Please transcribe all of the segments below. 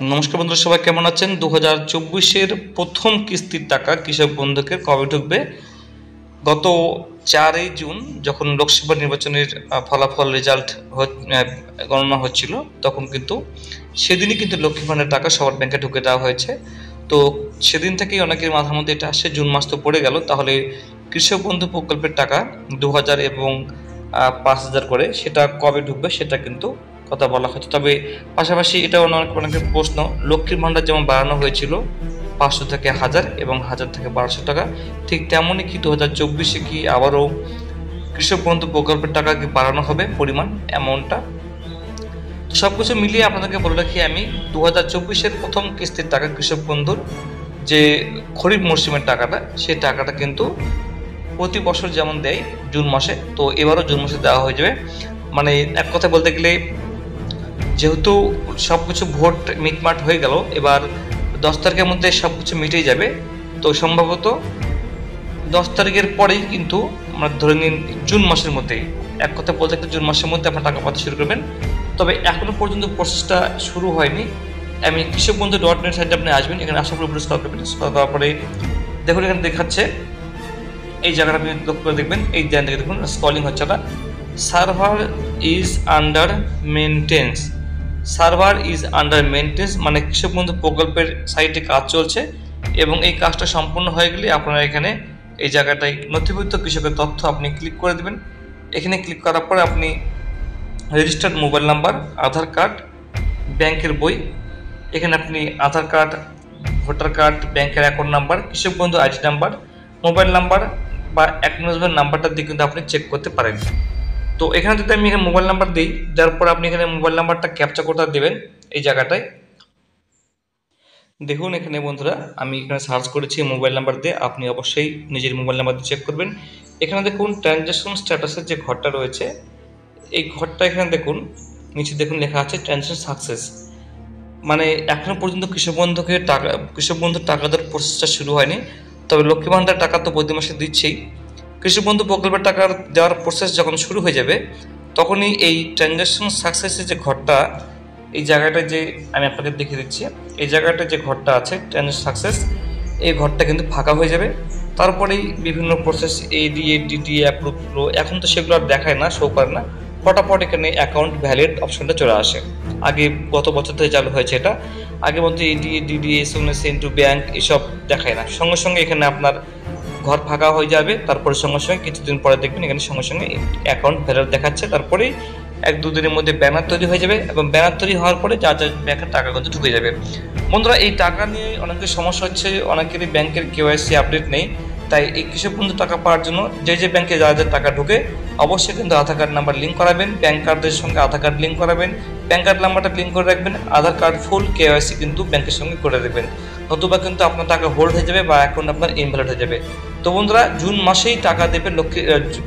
নমস্কার বন্ধুরা, সবাই কেমন আছেন? 2024-এর প্রথম কিস্তির টাকা কৃষক বন্ধুকে কবে ঢুকবে? গত 4ই জুন যখন লোকসভা নির্বাচনের ফলাফল রেজাল্ট গণনা হচ্ছিল, তখন কিন্তু সেদিনই কিন্তু লক্ষ্মী ভাণ্ডারের টাকা সবার ব্যাংকে ঢুকে দেওয়া হয়েছে। তো সেদিন থেকেই অনেকের মাথার মধ্যে এটা আসছে, জুন মাস তো পড়ে গেল, তাহলে কৃষক বন্ধু প্রকল্পের টাকা 2000 এবং 5000 করে সেটা কবে ঢুকবে সেটা কিন্তু কথা বলা হচ্ছে। তবে পাশাপাশি এটাও অনেকের প্রশ্ন, লক্ষ্মীর ভাণ্ডার যেমন বাড়ানো হয়েছিল 500 থেকে 1000 এবং 1000 থেকে 1200 টাকা, ঠিক তেমনই কি 2024-এ কি আবারও কৃষক বন্ধু প্রকল্পের টাকা কি বাড়ানো হবে পরিমাণ অ্যামাউন্টটা? সব কিছু মিলিয়ে আপনাদেরকে বলে রাখি, আমি 2024-এর প্রথম কিস্তির টাকা কৃষক বন্ধুর যে খরিফ মরশুমের টাকাটা, সেই টাকাটা কিন্তু প্রতি বছর যেমন দেয় জুন মাসে, তো এবারও জুন মাসে দেওয়া হয়ে যাবে। মানে এক কথা বলতে গেলে, যেহেতু সব কিছু ভোট মিটমাট হয়ে গেল, এবার 10 তারিখের মধ্যে সব কিছু মিটেই যাবে, তো সম্ভবত 10 তারিখের পরেই কিন্তু আমরা ধরে নিন জুন মাসের মধ্যেই, এক কথা বলতে গেলে জুন মাসের মধ্যে আপনার টাকা পাঠাতে শুরু করবেন। তবে এখনো পর্যন্ত প্রসেসটা শুরু হয়নি। আমি কৃষক বন্ধু .net সাইটে আপনি আসবেন, এখানে আসার পরে স্ক্রল করবেন, স্ক্রল করার পরে দেখুন এখানে দেখাচ্ছে, এই জায়গাটা আপনি লক্ষ্য করে দেখবেন, এই জায়গাটা দেখুন স্ক্রলিং হচ্ছে, না server is under maintenance. Server is under maintenance মানে কৃষক বন্ধু প্রকল্পের সাইটে কাজ চলছে, এবং এই কাজটা সম্পূর্ণ হয়ে গেলে আপনারা এখানে এই জায়গাটায় নথিভুক্ত কৃষকের তথ্য আপনি ক্লিক করে দেবেন। এখানে ক্লিক করার পরে আপনি রেজিস্টার্ড মোবাইল নাম্বার, আধার কার্ড, ব্যাংকের বই, এখানে আপনি আধার কার্ড, ভোটার কার্ড, ব্যাংকের অ্যাকাউন্ট নাম্বার, কৃষক বন্ধু আইডি নাম্বার, মোবাইল নাম্বার বা অ্যাকনোলেজমেন্ট নাম্বারটা দিয়ে কিন্তু আপনি চেক করতে পারেন। তো এখানে যদি আমি এখানে মোবাইল নাম্বার দিই, যার পর আপনি এখানে মোবাইল নাম্বারটা ক্যাপচা কোডটা দেবেন এই জায়গাটায়। দেখুন এখানে বন্ধুরা, আমি এখানে সার্চ করেছি মোবাইল নাম্বার দিয়ে, আপনি অবশ্যই নিজের মোবাইল নাম্বার দিয়ে চেক করবেন। এখানে দেখুন ট্রানজ্যাকশন স্ট্যাটাসের যে ঘরটা রয়েছে, এই ঘরটা এখানে দেখুন, নিচে দেখুন লেখা আছে ট্রানজ্যাকশন সাকসেস। মানে এখনো পর্যন্ত কৃষক বন্ধুর টাকা দেওয়ার প্রসেসটা শুরু হয়নি। তবে লক্ষ্মী ভাণ্ডার টাকা তো প্রতি মাসে দিচ্ছেই, কৃষক বন্ধু প্রকল্পের টাকা দেওয়ার প্রসেস যখন শুরু হয়ে যাবে, তখনই এই ট্রানজ্যাকশন সাকসেসের যে ঘরটা, এই জায়গাটা যে আমি আপনাকে দেখিয়ে দিচ্ছি, এই জায়গাটা যে ঘরটা আছে ট্রানজ্যাকশন সাকসেস, এই ঘরটা কিন্তু ফাঁকা হয়ে যাবে। তারপরেই বিভিন্ন প্রসেস এডিএ ডিডিএ অ্যাপ্রুভ, এখন তো সেগুলো আর দেখায় না, শো করে না, ফটাফট এখানে অ্যাকাউন্ট ভ্যালিড অপশনটা চলে আসে। আগে গত বছর থেকে চালু হয়েছে এটা, আগে বলতে ADA DDA send to bank এসব দেখায় না, সঙ্গে সঙ্গে এখানে আপনার ঘর ফাঁকা হয়ে যাবে। তারপরে সঙ্গে সঙ্গে কিছুদিন পরে দেখবেন এখানে সঙ্গে সঙ্গে অ্যাকাউন্ট ভ্যালিড দেখাচ্ছে। তারপরেই 1-2 দিনের মধ্যে ব্যানার তৈরি হয়ে যাবে, এবং ব্যানার তৈরি হওয়ার পরে যা যা ব্যাংকের টাকা কিন্তু ঢুকে যাবে। বন্ধুরা, এই টাকা নিয়ে অনেকের সমস্যা হচ্ছে, অনেকেরই ব্যাংকের কেওয়াইসি আপডেট নেই। তাই এই কৃষক বন্ধু টাকা পাওয়ার জন্য যে ব্যাংকে যাদের টাকা ঢুকে, অবশ্যই কিন্তু আধার কার্ড নাম্বার লিঙ্ক করাবেন, প্যান কার্ডের সঙ্গে আধার কার্ড লিঙ্ক করাবেন, প্যান কার্ড নাম্বারটা লিঙ্ক করে রাখবেন, আধার কার্ড ফুল কেওয়াইসি কিন্তু ব্যাংকের সঙ্গে করে দেবেন, নতুবা কিন্তু আপনার টাকা হোল্ড হয়ে যাবে বা অ্যাকাউন্ট আপনার ইনভ্যালিড হয়ে যাবে। তো বন্ধুরা, জুন মাসেই টাকা দেবে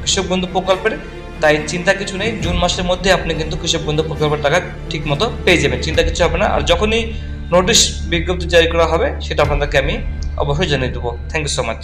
কৃষক বন্ধু প্রকল্পের, তাই চিন্তা কিছু নেই, জুন মাসের মধ্যে আপনি কিন্তু কৃষক বন্ধু প্রকল্পের টাকা ঠিক মতো পেয়ে যাবেন, চিন্তা কিছু হবে না। আর যখনই নোটিশ বিজ্ঞপ্তি জারি করা হবে, সেটা আপনাদেরকে আমি অবশ্যই জানিয়ে দেবো। Thank you so much.